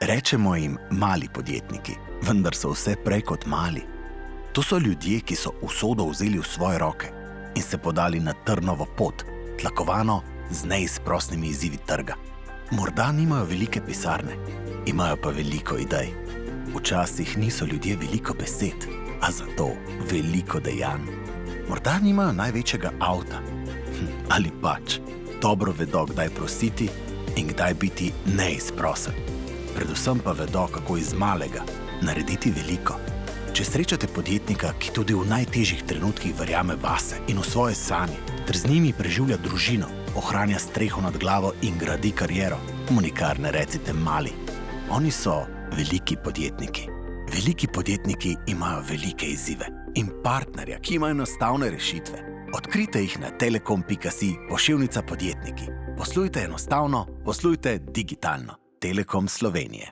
Rečemo jim mali podjetniki, vendar so vse prej kot mali. To so ljudje, ki so usodo vzeli v svoje roke in se podali na trnovo pot, tlakovano z neizprosnimi izzivi trga. Morda nimajo velike pisarne, imajo pa veliko idej. Včasih niso ljudje veliko besed, a zato veliko dejanj. Morda nimajo največjega avta, ali pač dobro vedo, kdaj prositi in kdaj biti neizprosen. Predvsem pa vedo, kako iz malega narediti veliko. Če srečate podjetnika, ki tudi v najtežjih trenutkih verjame vase in v svoje sanje, ter z njimi preživlja družino, ohranja streho nad glavo in gradi kariero, mu nikar ne recite mali. Oni so veliki podjetniki. Veliki podjetniki imajo velike izzive in partnerja, ki ima enostavne rešitve. Odkrite jih na telekom.si/podjetniki. Poslujte enostavno, poslujte digitalno. Telekom Slovenije.